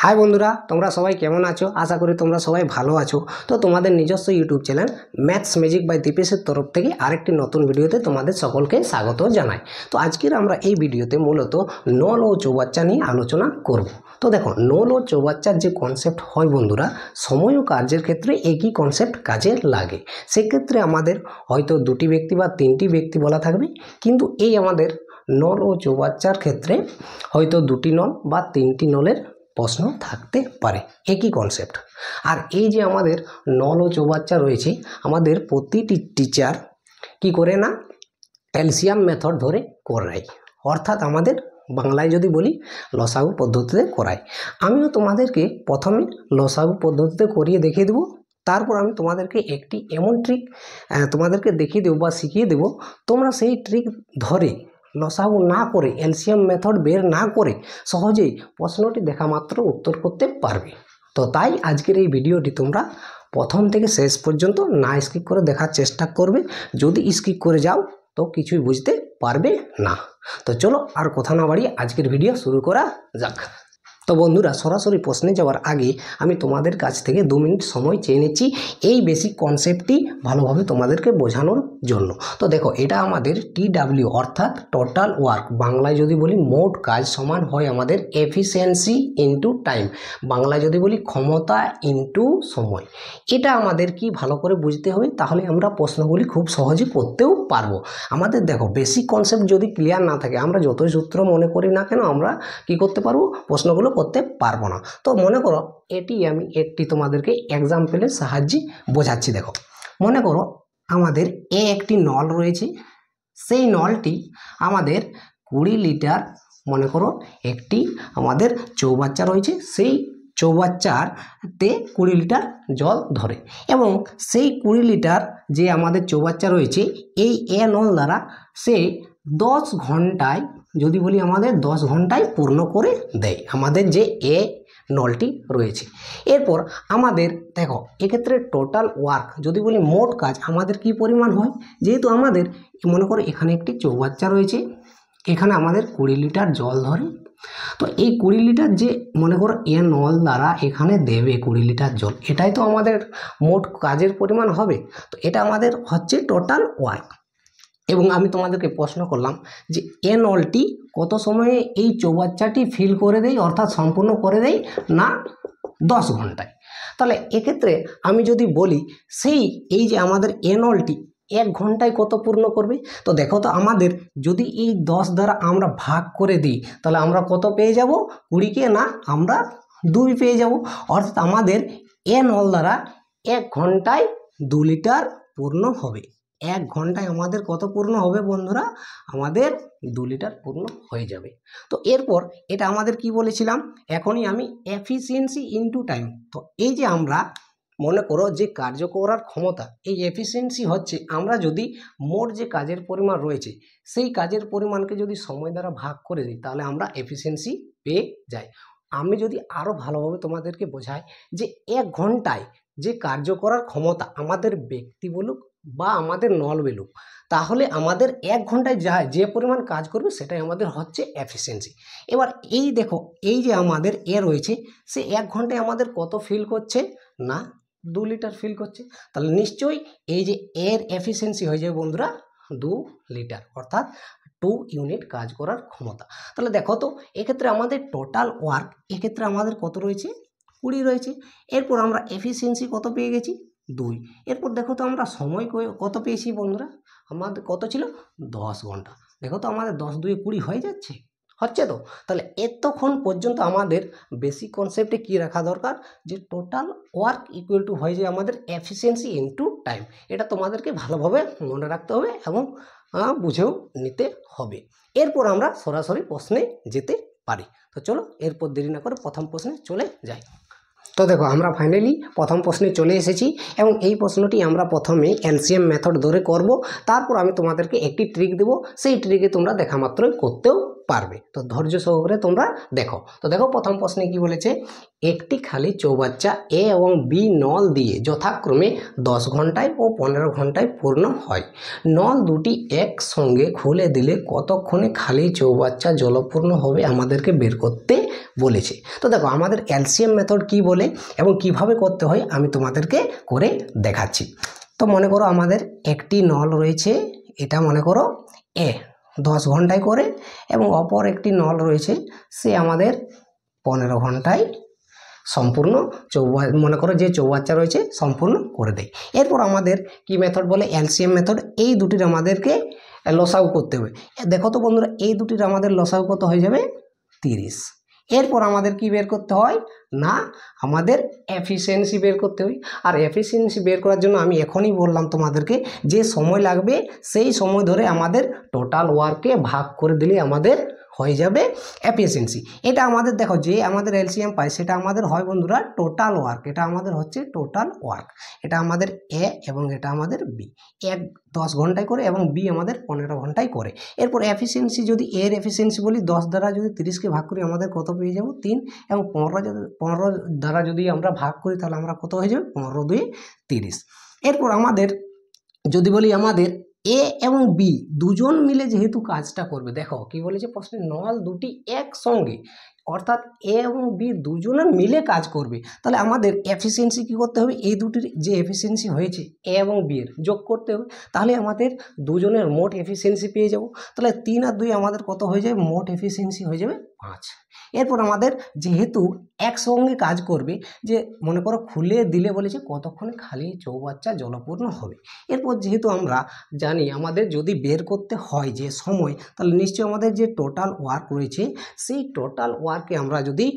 High বন্ধুরা, তোমরা সবাই কেমন আছো? আশা করি তোমরা সবাই ভালো আছো। তো তোমাদের নিজস্ব YouTube channel maths magic by দীপেশের তরফ থেকে আরেকটি নতুন ভিডিওতে তোমাদের সকলকে স্বাগত জানাই। তো আজকের আমরা এই ভিডিওতে মূলত নল ও চৌবাচ্চা নিয়ে আলোচনা করব। তো দেখো, নল ও চৌবাচ্চার যে কনসেপ্ট হয় বন্ধুরা, সময় ও কার্যের ক্ষেত্রে একই কনসেপ্ট কাজে লাগে। সেক্ষেত্রে আমাদের হয়তো দুটি ব্যক্তি বা তিনটি ব্যক্তি বলা থাকবে, কিন্তু এই আমাদের নল ও চৌবাচ্চার ক্ষেত্রে হয়তো দুটি নল বা তিনটি নলের প্রশ্ন থাকতে পারে, একই কনসেপ্ট। আর এই যে আমাদের নল ও চৌবাচ্চা রয়েছে, আমাদের প্রতিটি টিচার কি করে না এলসিয়াম মেথড ধরে করায়, অর্থাৎ আমাদের বাংলায় যদি বলি লসাগু পদ্ধতিতে করায়। আমিও তোমাদেরকে প্রথমে লসাগু পদ্ধতিতে করিয়ে দেখিয়ে দেবো, তারপর আমি তোমাদেরকে একটি এমন ট্রিক তোমাদেরকে দেখিয়ে দেবো বা শিখিয়ে দেবো, তোমরা সেই ট্রিক ধরে লসাগু না করে এলসিয়াম মেথড বের না করে সহজেই প্রশ্নটি দেখা মাত্র উত্তর করতে পারবে। তো তাই আজকের এই ভিডিওটি তোমরা প্রথম থেকে শেষ পর্যন্ত না স্কিপ করে দেখার চেষ্টা করবে। যদি স্কিপ করে যাও তো কিছুই বুঝতে পারবে না। তো চলো আর কথা না বাড়িয়ে আজকের ভিডিও শুরু করা যাক। তো বন্ধুরা, সরাসরি প্রশ্নে যাওয়ার আগে আমি তোমাদের কাছ থেকে 2 মিনিট সময় চেয়ে নিচ্ছি এই বেসিক কনসেপ্টটি ভালোভাবে তোমাদেরকে বোঝানোর জন্য। তো দেখো, এটা আমাদের TW অর্থাৎ টোটাল ওয়ার্ক, বাংলায় যদি বলি মোট কাজ সমান হয় আমাদের এফিসিয়েন্সি ইনটু টাইম, বাংলায় যদি বলি ক্ষমতা ইনটু সময়। এটা আমাদের কি ভালো করে বুঝতে হবে, তাহলে আমরা প্রশ্নগুলি খুব সহজে করতেও পারবো। আমাদের দেখো, বেসিক কনসেপ্ট যদি ক্লিয়ার না থাকে, আমরা যতই সূত্র মনে করি না কেন আমরা কি করতে পারবো, প্রশ্নগুলো করতে পারবো না। তো মনে করো এটি আমি একটি তোমাদেরকে এক্সাম্পলের সাহায্যে বোঝাচ্ছি। দেখো, মনে করো আমাদের একটি নল রয়েছে, সেই নলটি আমাদের 20 লিটার, মনে করো একটি আমাদের চৌবাচ্চা রয়েছে, সেই চৌবাচ্চাতে 20 লিটার জল ধরে, এবং সেই 20 লিটার যে আমাদের চৌবাচ্চা রয়েছে এই নল দ্বারা সে 10 ঘন্টায়, যদি বলি আমাদের 10 ঘন্টায় পূর্ণ করে দেয় আমাদের যে নলটি রয়েছে। এরপর আমাদের দেখো, এক্ষেত্রে টোটাল ওয়ার্ক যদি বলি মোট কাজ আমাদের কি পরিমাণ হয়, যেহেতু আমাদের মনে করো এখানে একটি চৌবাচ্চা রয়েছে, এখানে আমাদের 20 লিটার জল ধরে, তো এই 20 লিটার যে মনে করো নল দ্বারা এখানে দেবে 20 লিটার জল, এটাই তো আমাদের মোট কাজের পরিমাণ হবে। তো এটা আমাদের হচ্ছে টোটাল ওয়ার্ক। এবং আমি তোমাদেরকে প্রশ্ন করলাম যে নলটি কত সময়ে এই চৌবাচ্চাটি ফিল করে দেয়, অর্থাৎ সম্পূর্ণ করে দেয় না 10 ঘন্টায়। তাহলে এক্ষেত্রে আমি যদি বলি এই যে আমাদের নলটি 1 ঘন্টায় কত পূর্ণ করবে, তো দেখো তো আমাদের যদি এই 10 দ্বারা আমরা ভাগ করে দিই তাহলে আমরা কত পেয়ে যাব, 20কে না আমরা 2 পেয়ে যাব, অর্থাৎ আমাদের নল দ্বারা 1 ঘন্টায় 2 লিটার পূর্ণ হবে। 1 ঘন্টায় আমাদের কত পূর্ণ হবে বন্ধুরা, আমাদের 2 লিটার পূর্ণ হয়ে যাবে। তো এরপর এটা আমাদের কি বলেছিলাম, এখনই আমি এফিসিয়েন্সি ইনটু টাইম। তো এই যে আমরা মনে করো যে কার্য করার ক্ষমতা, এই এফিসিয়েন্সি হচ্ছে আমরা যদি মোট যে কাজের পরিমাণ রয়েছে সেই কাজের পরিমাণকে যদি সময় দ্বারা ভাগ করে দিই তাহলে আমরা এফিসিয়েন্সি পেয়ে যাই। আমি যদি আরও ভালোভাবে তোমাদেরকে বোঝাই যে 1 ঘন্টায় যে কার্য করার ক্ষমতা আমাদের ব্যক্তি বলুক বা আমাদের নল বেলুক, তাহলে আমাদের 1 ঘন্টায় যে পরিমাণ কাজ করবে সেটাই আমাদের হচ্ছে এফিসিয়েন্সি। এবার এই দেখো, এই যে আমাদের রয়েছে, সে 1 ঘন্টায় আমাদের কত ফিল করছে না 2 লিটার ফিল করছে, তাহলে নিশ্চয়ই এই যে এফিসিয়েন্সি হয়ে যাবে বন্ধুরা 2 লিটার, অর্থাৎ 2 ইউনিট কাজ করার ক্ষমতা। তাহলে দেখো তো এক্ষেত্রে আমাদের টোটাল ওয়ার্ক এক্ষেত্রে আমাদের কত রয়েছে, 20 রয়েছে। এরপর আমরা এফিসিয়েন্সি কত পেয়ে গেছি, 2। এরপর দেখো তো আমরা সময় কত পেয়েছি বন্ধুরা, আমাদের কত ছিল, 10 ঘন্টা। দেখো তো আমাদের 10 2 20 হয়ে যাচ্ছে, হচ্ছে তো। তাহলে এতক্ষণ পর্যন্ত আমাদের বেসিক কনসেপ্টে কি রাখা দরকার, যে টোটাল ওয়ার্ক ইকুয়াল টু হয় যে আমাদের এফিসিয়েন্সি ইনটু টাইম। এটা তোমাদেরকে ভালোভাবে মনে রাখতে হবে এবং বুঝেও নিতে হবে। এরপর আমরা সরাসরি প্রশ্নে যেতে পারি। তো চলো এরপর দেরি না করে প্রথম প্রশ্নে চলে যাই। তো দেখো, আমরা ফাইনালি প্রথম প্রশ্নে চলে এসেছি এবং এই প্রশ্নটি আমরা প্রথমে এলসিএম মেথড ধরে করব, তারপর আমি তোমাদেরকে একটি ট্রিক দেব, সেই ট্রিকে তোমরা দেখা মাত্রই করতেও পারবে। তো ধৈর্য সহকারে তোমরা দেখো। তো দেখো প্রথম প্রশ্নে কি বলেছে, একটি খালি চৌবাচ্চা এ এবং বি নল দিয়ে যথাক্রমে 10 ঘন্টায় ও 15 ঘন্টায় পূর্ণ হয়। নল দুটি একসঙ্গে খুলে দিলে কতক্ষণে খালি চৌবাচ্চা জলপূর্ণ হবে আমাদেরকে বের করতে বলেছে। তো দেখো আমাদের এলসিএম মেথড কি বলে এবং কিভাবে করতে হয় আমি তোমাদেরকে করে দেখাচ্ছি। তো মনে করো আমাদের একটি নল রয়েছে, এটা মনে করো এ 10 ঘন্টায় করে, এবং অপর একটি নল রয়েছে সে আমাদের 15 ঘন্টায় সম্পূর্ণ মনে করো যে চৌবাচ্চা রয়েছে সম্পূর্ণ করে দেয়। এরপর আমাদের কি মেথড বলে, এলসিএম মেথড। এই দুটির আমাদেরকে লসাগু করতে হবে। দেখো তো বন্ধুরা, এই দুটির আমাদের লসাগু কত হয়ে যাবে, 30। এরপর আমাদের কি বের করতে হয় না, আমাদের এফিসিয়েন্সি বের করতে হয়। আর এফিসিয়েন্সি বের করার জন্য আমি এখনই বললাম তোমাদেরকে, যে সময় লাগবে সেই সময় ধরে আমাদের টোটাল ওয়ার্ককে ভাগ করে দিলে আমাদের হয়ে যাবে এফিসিয়েন্সি। এটা আমাদের দেখো যে আমাদের এলসিএম পাই সেটা আমাদের হয় বন্ধুরা টোটাল ওয়ার্ক, এটা আমাদের হচ্ছে টোটাল ওয়ার্ক। এটা আমাদের এ এবং এটা আমাদের বি, এক 10 ঘন্টায় করে এবং বি আমাদের 15 ঘন্টায় করে। এরপর এফিসিয়েন্সি যদি এর এফিসিয়েন্সি বলি 10 দ্বারা যদি 30কে ভাগ করি আমাদের কত পেয়ে যাব 3, এবং 15 দ্বারা যদি আমরা ভাগ করি তাহলে আমরা কত হয়ে যাবে 15 2 30। এরপর আমাদের যদি বলি আমাদের এ এবং বি দুজন মিলে যেহেতু কাজটা করবে, দেখো কি বলেছে প্রশ্নে, নল দুটি একসঙ্গে, অর্থাৎ এ এবং বি দুজনে মিলে কাজ করবে। তাহলে আমাদের এফিসিয়েন্সি কি করতে হবে, এই দুটির যে এফিসিয়েন্সি হয়েছে এ এবং বি এর যোগ করতে হবে। তাহলে আমাদের দুজনের মোট এফিসিয়েন্সি পেয়ে যাব। তাহলে 3 আর 2 আমাদের কত হয়ে যাবে, মোট এফিসিয়েন্সি হয়ে যাবে 5। এরপর আমাদের যেহেতু একসঙ্গে কাজ করবে, যে মনে করো খুলে দিলে বলেছে কতক্ষণে খালি চৌবাচ্চা জলপূর্ণ হবে। এরপর যেহেতু আমরা জানি আমাদের যদি বের করতে হয় যে সময়, তাহলে নিশ্চয়ই আমাদের যে টোটাল ওয়ার্ক রয়েছে সেই টোটাল ওয়ার্ককে আমরা যদি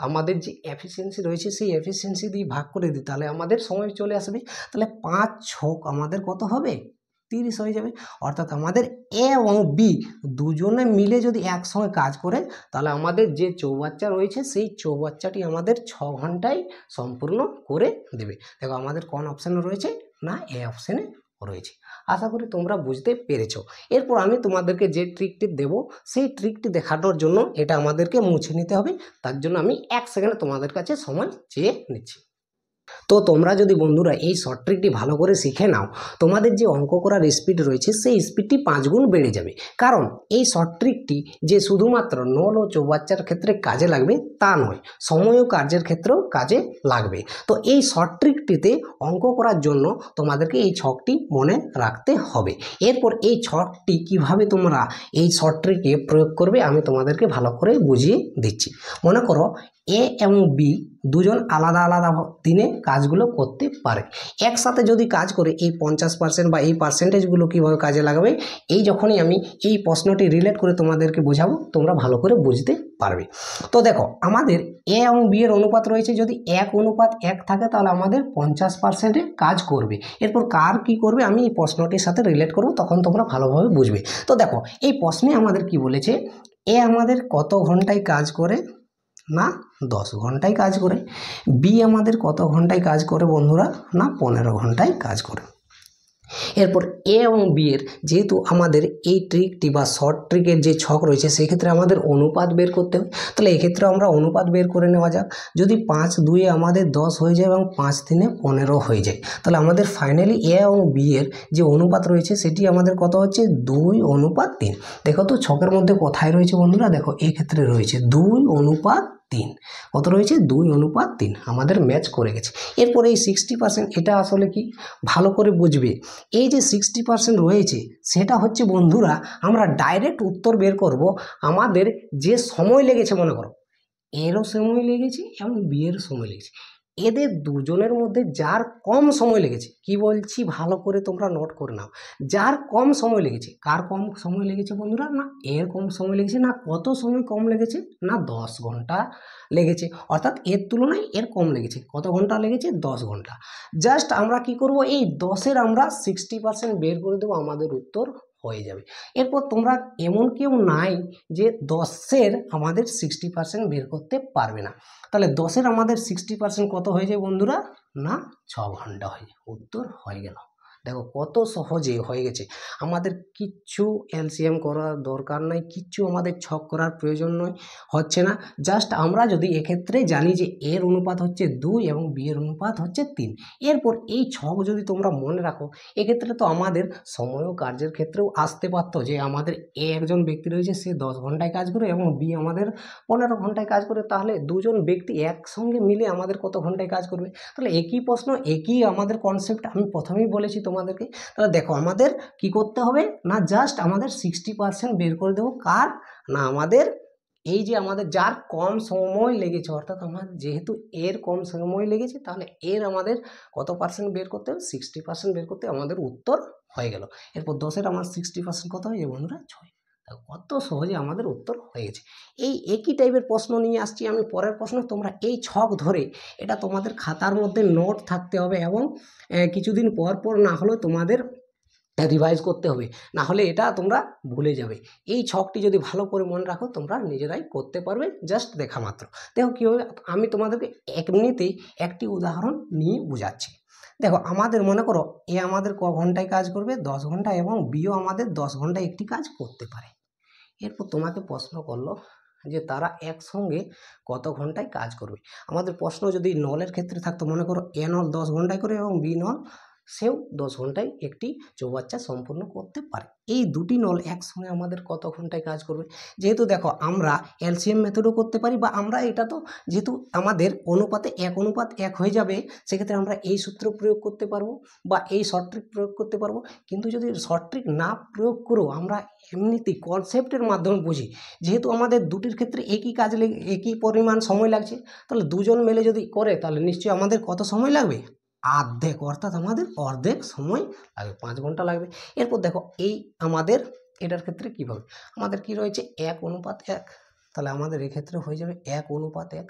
আমাদের যে এফিসিয়েন্সি রয়েছে সেই এফিসিয়েন্সি দিয়ে ভাগ করে দিই তাহলে আমাদের সময় চলে আসবে। তাহলে 5 ছক আমাদের কত হবে, 30 হয়ে যাবে। অর্থাৎ আমাদের এ এবং বি দুজনে মিলে যদি একসঙ্গে কাজ করে তাহলে আমাদের যে চৌবাচ্চা রয়েছে সেই চৌবাচ্চাটি আমাদের 6 ঘন্টায় সম্পূর্ণ করে দেবে। দেখো আমাদের কোন অপশানে রয়েছে না, এ অপশানে রয়েছে। আশা করি তোমরা বুঝতে পেরেছো। এরপর আমি তোমাদেরকে যে ট্রিকটি দেব সেই ট্রিকটি দেখানোর জন্য এটা আমাদেরকে মুছে নিতে হবে। তার জন্য আমি 1 সেকেন্ড তোমাদের কাছে সময় চেয়ে নিচ্ছি। তো তোমরা যদি বন্ধুরা এই শর্ট ট্রিকটি ভালো করে শিখে নাও, তোমাদের যে অঙ্ক করার স্পিড রয়েছে সেই স্পিডটি 5 গুণ বেড়ে যাবে। কারণ এই শর্ট ট্রিকটি যে শুধুমাত্র নল ও চৌবাচ্চার ক্ষেত্রে কাজে লাগবে তা নয়, সময় ও কার্যের ক্ষেত্রেও কাজে লাগবে। তো এই শর্ট ট্রিকটিতে অঙ্ক করার জন্য তোমাদেরকে এই ছকটি মনে রাখতে হবে। এরপর এই ছকটি কিভাবে তোমরা এই শর্ট ট্রিকে প্রয়োগ করবে আমি তোমাদেরকে ভালো করে বুঝিয়ে দিচ্ছি। মনে করো এ এবং বি দুজন আলাদা আলাদা দিনে কাজগুলো করতে পারে। একসাথে যদি কাজ করে এই 50% বা এই পার্সেন্টেজগুলো কীভাবে কাজে লাগাবে, এই যখনই আমি এই প্রশ্নটি রিলেট করে তোমাদেরকে বোঝাবো তোমরা ভালো করে বুঝতে পারবে। তো দেখো আমাদের এ এবং বি এর অনুপাত রয়েছে, যদি 1:1 থাকে তাহলে আমাদের 50%-এ কাজ করবে। এরপর কার কি করবে আমি এই প্রশ্নটির সাথে রিলেট করবো, তখন তোমরা ভালোভাবে বুঝবে। তো দেখো এই প্রশ্নে আমাদের কি বলেছে, এ আমাদের কত ঘন্টায় কাজ করে না 10 ঘন্টায় কাজ করে, বি আমাদের কত ঘন্টায় কাজ করে বন্ধুরা না 15 ঘন্টায় কাজ করে। এরপর এ এবং বি এর যেহেতু আমাদের এই ট্রিকটি বা শর্ট ট্রিকের যে ছক রয়েছে সেক্ষেত্রে আমাদের অনুপাত বের করতে হবে। তাহলে এক্ষেত্রে আমরা অনুপাত বের করে নেওয়া যাক। যদি 5-2 আমাদের 10 হয়ে যায় এবং 5-3 15 হয়ে যায়, তাহলে আমাদের ফাইনালি এ এবং বি এর যে অনুপাত রয়েছে সেটি আমাদের কত হচ্ছে 2:3। দেখো তো ছকের মধ্যে কোথায় রয়েছে বন্ধুরা, দেখো এই ক্ষেত্রে রয়েছে 2:3। কত রয়েছে 2:3, আমাদের ম্যাচ করে গেছে। এরপরে এই 60% এটা আসলে কি ভালো করে বুঝবে, এই যে 60% রয়েছে সেটা হচ্ছে বন্ধুরা আমরা ডাইরেক্ট উত্তর বের করব আমাদের যে সময় লেগেছে, মনে করো এরও সময় লেগেছে এবং বিয়ের সময় লেগেছে, এদের দুজনের মধ্যে যার কম সময় লেগেছে, কি বলছি ভালো করে তোমরা নোট করে নাও, যার কম সময় লেগেছে, কার কম সময় লেগেছে বন্ধুরা না এর কম সময় লেগেছে। না কত সময় কম লেগেছে না 10 ঘন্টা লেগেছে, অর্থাৎ এর তুলনায় এর কম লেগেছে। কত ঘন্টা লেগেছে 10 ঘন্টা। জাস্ট আমরা কি করব এই 10-এর আমরা 60% বের করে দেবো, আমাদের উত্তর হয়ে যাবে। এরপর তোমরা এমন কেউ নাই যে 10-এর আমাদের 60% বের করতে পারবে না। তাহলে 10-এর আমাদের 60% কত হয়ে যায় বন্ধুরা না 6 ঘন্টা হয়ে যায়, উত্তর হয়ে গেল। দেখো কত সহজে হয়ে গেছে। আমাদের কিচ্ছু এলসিএম করার দরকার নাই, কিচ্ছু আমাদের ছক করার প্রয়োজন নয়, হচ্ছে না। জাস্ট আমরা যদি এক্ষেত্রে জানি যে এর অনুপাত হচ্ছে 2 এবং বি এর অনুপাত হচ্ছে 3, এরপর এই ছক যদি তোমরা মনে রাখো, এক্ষেত্রে তো আমাদের সময় ও কার্যের ক্ষেত্রেও আসতে পারতো যে আমাদের এ একজন ব্যক্তি রয়েছে, সে 10 ঘন্টায় কাজ করে এবং বি আমাদের 15 ঘন্টায় কাজ করে, তাহলে দুজন ব্যক্তি একসঙ্গে মিলে আমাদের কত ঘন্টায় কাজ করবে? তাহলে একই প্রশ্ন, একই আমাদের কনসেপ্ট আমি প্রথমেই বলেছি তোমাদেরকে। তাহলে দেখো আমাদের কি করতে হবে না, জাস্ট আমাদের 60% বের করে দেবো। কার না, আমাদের এই যে আমাদের যার কম সময় লেগেছে, অর্থাৎ আমার যেহেতু এর কম সময় লেগেছে, তাহলে এর আমাদের কত পার্সেন্ট বের করতে হবে? 60% বের করতে আমাদের উত্তর হয়ে গেল। এরপর 10-এর আমার 60% কত হয় বন্ধুরা? 6। কত সহজে আমাদের উত্তর হয়ে গেছে। এই একই টাইপের প্রশ্ন নিয়ে আসছি আমি পরের প্রশ্ন। তোমরা এই ছক ধরে এটা তোমাদের খাতার মধ্যে নোট থাকতে হবে এবং কিছুদিন পর পর না হলেও তোমাদের রিভাইজ করতে হবে, না হলে এটা তোমরা ভুলে যাবে। এই ছকটি যদি ভালো করে মনে রাখো, তোমরা নিজেরাই করতে পারবে জাস্ট দেখা মাত্র। দেখো কীভাবে আমি তোমাদেরকে এমনিতেই একটি উদাহরণ নিয়ে বোঝাচ্ছি। দেখো আমাদের মনে করো এ আমাদের ক ঘন্টায় কাজ করবে? 10 ঘন্টা, এবং বিও আমাদের 10 ঘন্টায় একটি কাজ করতে পারে। এরপর তোমাকে প্রশ্ন করলো যে তারা একসঙ্গে কত ঘন্টায় কাজ করবে। আমাদের প্রশ্ন যদি নলের ক্ষেত্রে থাকতো, মনে করো এ নল 10 ঘন্টায় করে এবং বি নল সেও 10 ঘন্টায় একটি চৌবাচ্চা সম্পূর্ণ করতে পারে। এই দুটি নল একসঙ্গে আমাদের কত ঘন্টায় কাজ করবে? যেহেতু দেখো আমরা এলসিএম মেথডও করতে পারি, বা আমরা এটা তো যেহেতু আমাদের অনুপাতে 1:1 হয়ে যাবে, সেক্ষেত্রে আমরা এই সূত্র প্রয়োগ করতে পারবো বা এই শর্ট ট্রিক প্রয়োগ করতে পারবো। কিন্তু যদি শর্ট ট্রিক না প্রয়োগ করো, আমরা এমনিতেই কনসেপ্টের মাধ্যমে বুঝি, যেহেতু আমাদের দুটির ক্ষেত্রে একই কাজ একই পরিমাণ সময় লাগছে, তাহলে দুজন মিলে যদি করে তাহলে নিশ্চয়ই আমাদের কত সময় লাগবে? অর্ধেক, অর্থাৎ আমাদের অর্ধেক সময় লাগবে, 5 ঘন্টা লাগবে। এরপর দেখো এই আমাদের এটার ক্ষেত্রে কীভাবে আমাদের কি রয়েছে? 1:1, তাহলে আমাদের এক্ষেত্রে হয়ে যাবে 1:1।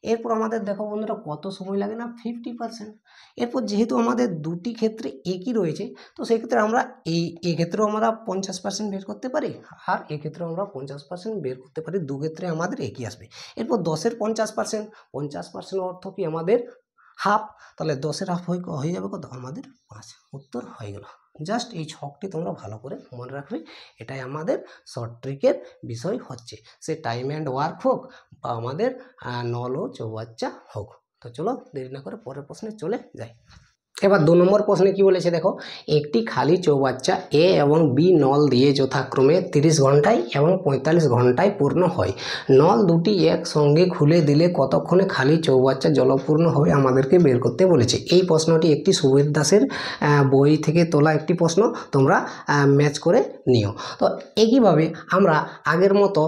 এরপর আমাদের দেখো বন্ধুরা কত সময় লাগে না? 50%। এরপর যেহেতু আমাদের দুটি ক্ষেত্রে একই রয়েছে, তো সেক্ষেত্রে আমরা এক্ষেত্রেও আমরা 50% বের করতে পারি, আর এক্ষেত্রেও আমরা 50% বের করতে পারি। দু ক্ষেত্রে আমাদের একই আসবে। এরপর 10-এর 50% অর্থ কি? আমাদের হাফ। তাহলে 10-এর হাফ হয়ে যাবে কত? আমাদের 5। উত্তর হয়ে গেল। জাস্ট এই ছকটি তোমরা ভালো করে মনে রাখবে। এটাই আমাদের শর্ট ট্রিকের বিষয় হচ্ছে, সে টাইম অ্যান্ড ওয়ার্ক হোক বা আমাদের নল ও চৌবাচ্চা হোক। তো চলো দেরি না করে পরের প্রশ্নে চলে যাই। এবার 2 নম্বর প্রশ্নে কি বলেছে দেখো, একটি খালি চৌবাচ্চা এ এবং বি নল দিয়ে যথাক্রমে 30 ঘন্টায় এবং 45 ঘন্টায় পূর্ণ হয়। নল দুটি একসঙ্গে খুলে দিলে কতক্ষণে খালি চৌবাচ্চা জলপূর্ণ হবে আমাদেরকে বের করতে বলেছে। এই প্রশ্নটি একটি সুবীর দাসের বই থেকে তোলা একটি প্রশ্ন, তোমরা ম্যাচ করে নিও। তো একইভাবে আমরা আগের মতো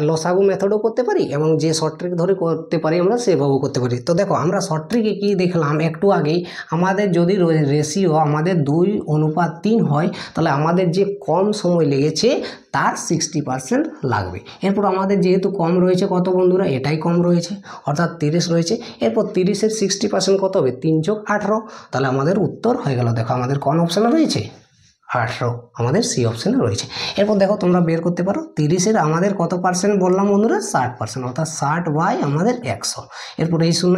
লসাগু মেথডও করতে পারি এবং যে শর্ট ট্রিক ধরে করতে পারি আমরা সেভাবেও করতে পারি। তো দেখো আমরা শর্ট ট্রিকে কী দেখলাম একটু আগেই, আমাদের যদি রেশিও আমাদের 2:3 হয়, তাহলে আমাদের যে কম সময় লেগেছে তার 60% লাগবে। এরপর আমাদের যেহেতু কম রয়েছে কত বন্ধুরা? এটাই কম রয়েছে, অর্থাৎ 30 রয়েছে। এরপর 30-এর 60% কত হবে? 3+18। তাহলে আমাদের উত্তর হয়ে গেল। দেখো আমাদের কোন অপশানে রয়েছে? 18, আমাদের সি অপশানে রয়েছে। এরপর দেখো তোমরা বের করতে পারো 30-এর আমাদের কত পার্সেন্ট বললাম বন্ধুরা? 60%, অর্থাৎ 60 আমাদের 100। এরপর এই শূন্য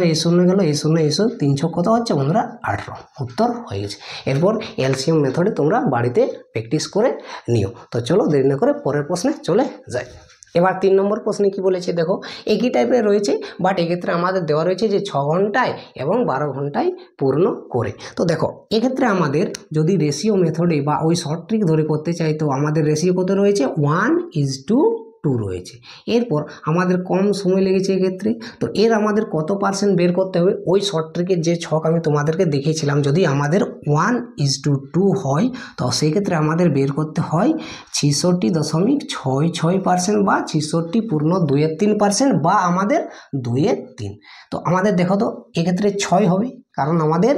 গেল, এই শূন্য 3 কত হচ্ছে বন্ধুরা? 18। উত্তর হয়ে গেছে। এরপর এলসিএম মেথডে তোমরা বাড়িতে প্র্যাকটিস করে নিও। তো চলো দেরি না করে পরের প্রশ্নে চলে যাই। এবার 3 নম্বর প্রশ্নে কি বলেছে দেখো, একই টাইপের রয়েছে, বাট এক্ষেত্রে আমাদের দেওয়া রয়েছে যে 6 ঘন্টায় এবং 12 ঘন্টায় পূর্ণ করে। তো দেখো এক্ষেত্রে আমাদের যদি রেশিও মেথডে বা ওই শর্ট ট্রিক ধরে করতে চাই, তো আমাদের রেশিও কত রয়েছে? 1:2 রয়েছে। এরপর আমাদের কম সময় লেগেছে এক্ষেত্রে, তো এর আমাদের কত পার্সেন্ট বের করতে হবে? ওই শর্ট ট্রিকের যে ছক আমি তোমাদেরকে দেখিয়েছিলাম, যদি আমাদের 1:2 হয়, তো সেক্ষেত্রে আমাদের বের করতে হয় 66.66% বা 66.2-3%, বা আমাদের 2-3। তো আমাদের দেখো তো এক্ষেত্রে 6 হবে, কারণ আমাদের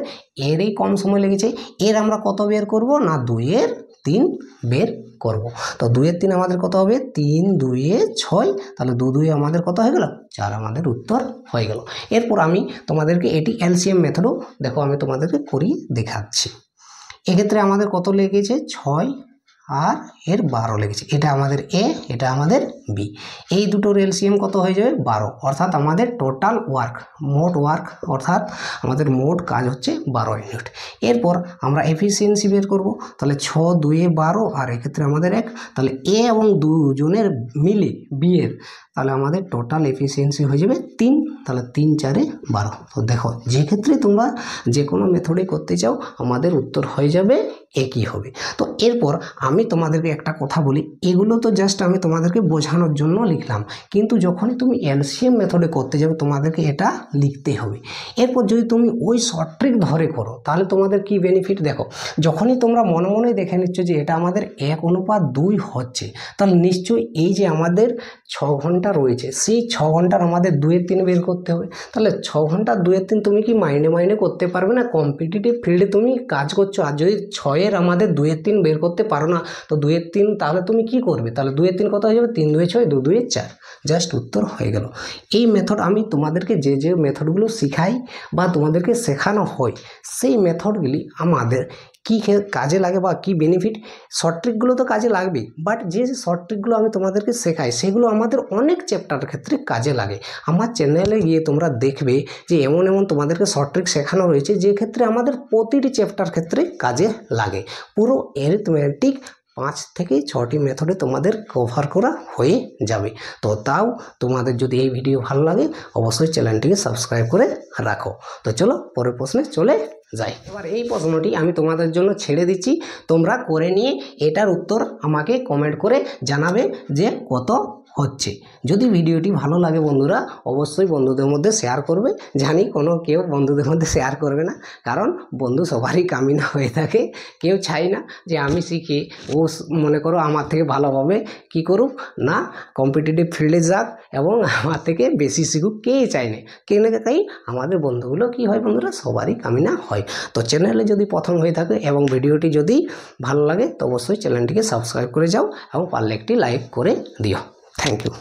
এরই কম সময় লেগেছে। এর আমরা কত বের করব না? 2-3 বের করব। তো 2-3 আমাদের কত হবে? 3-2-6, তাহলে 2 আমাদের কত হয়ে গেল? 4 আমাদের উত্তর হয়ে গেল। এরপর আমি তোমাদেরকে এটি এলসিএম মেথডও দেখো আমি তোমাদেরকে করিয়ে দেখাচ্ছি। এক্ষেত্রে আমাদের কত লেগেছে? 6 আর এর 12 লেগেছে। এটা আমাদের এ, এটা আমাদের বি, এই দুটোর এলসিএম কত হয়ে যাবে 12, অর্থাৎ আমাদের টোটাল ওয়ার্ক, মোট ওয়ার্ক অর্থাৎ আমাদের মোট কাজ হচ্ছে 12 ইউনিট। এরপর আমরা এফিসিয়েন্সি বের করব, তাহলে 6 2 12 আর এক্ষেত্রে আমাদের 1, তাহলে এ এবং দুজনের মিলে বি এর তাহলে আমাদের টোটাল এফিসিয়েন্সি হয়ে যাবে 3, তাহলে 3 4 12। তো দেখো যে ক্ষেত্রে তোমরা যে কোনো মেথডে করতে চাও আমাদের উত্তর হয়ে যাবে একই হবে। তো এরপর আমি তোমাদেরকে একটা কথা বলি, এগুলো তো জাস্ট আমি তোমাদেরকে বোঝানোর জন্য লিখলাম, কিন্তু যখনই তুমি এলসিএম মেথডে করতে যাবে তোমাদেরকে এটা লিখতে হবে। এরপর যদি তুমি ওই শর্ট ট্রিক ধরে করো তাহলে তোমাদের কি বেনিফিট দেখো, যখনই তোমরা মনে মনে দেখে নিচ্ছ যে এটা আমাদের 1:2 হচ্ছে, তাহলে নিশ্চয়ই এই যে আমাদের 6 ঘন্টা রয়েছে সেই 6 ঘন্টার আমাদের 2/3 বের করতে হবে। তাহলে 6 ঘন্টা 2/3 তুমি কি মাইনে করতে পারবে না? কম্পিটিটিভ ফিল্ডে তুমি কাজ করছো, আর যদি 6 আমাদের 2/3 বের করতে পারো না, তো 2/3 তাহলে তুমি কি করবে? তাহলে 2/3 কত হয়ে যাবে? 3 2 6 2 2 4, জাস্ট উত্তর হয়ে গেল। এই মেথড আমি তোমাদেরকে যে মেথডগুলো শিখাই বা তোমাদেরকে শেখানো হয় সেই মেথডগুলি আমাদের কি কাজে লাগে বা কি বেনিফিট, শর্ট ট্রিকগুলো তো কাজে লাগবে, বাট যে শর্ট ট্রিকগুলো আমি তোমাদেরকে শেখাই সেগুলো আমাদের অনেক চ্যাপ্টারের ক্ষেত্রে কাজে লাগে। আমার চ্যানেলে গিয়ে তোমরা দেখবে যে এমন তোমাদেরকে শর্ট ট্রিক শেখানো রয়েছে যে ক্ষেত্রে আমাদের প্রতিটি চ্যাপ্টার ক্ষেত্রে কাজে লাগে। পুরো অ্যারিথমেটিক 5 থেকে 6টি মেথডে তোমাদের কভার করা হয়ে যাবে। তো তাও তোমাদের যদি এই ভিডিও ভালো লাগে অবশ্যই চ্যানেলটিকে সাবস্ক্রাইব করে রাখো। তো চলো পরের প্রশ্নে চলে যাই। এবার এই প্রশ্নটি আমি তোমাদের জন্য ছেড়ে দিচ্ছি, তোমরা করে নিয়ে এটার উত্তর আমাকে কমেন্ট করে জানাবে যে কত হচ্ছে। যদি ভিডিওটি ভালো লাগে বন্ধুরা অবশ্যই বন্ধুদের মধ্যে শেয়ার করবে। জানি কেউ বন্ধুদের মধ্যে শেয়ার করবে না, কারণ বন্ধু সবারই কামিনা হয়ে থাকে, কেউ চাই না যে আমি শিখে ও মনে করো আমার থেকে ভালোভাবে কি করুক না কম্পিটিটিভ ফিল্ডে যাক এবং আমার থেকে বেশি শিখুক, কে চাই না, তাই আমাদের বন্ধুগুলো কি হয় বন্ধুরা সবারই কামিনা হয়। তো চ্যানেলে যদি প্রথম হয়ে থাকে এবং ভিডিওটি যদি ভালো লাগে তো অবশ্যই চ্যানেলটিকে সাবস্ক্রাইব করে যাও এবং পারলে একটি লাইক করে দিও। Thank you.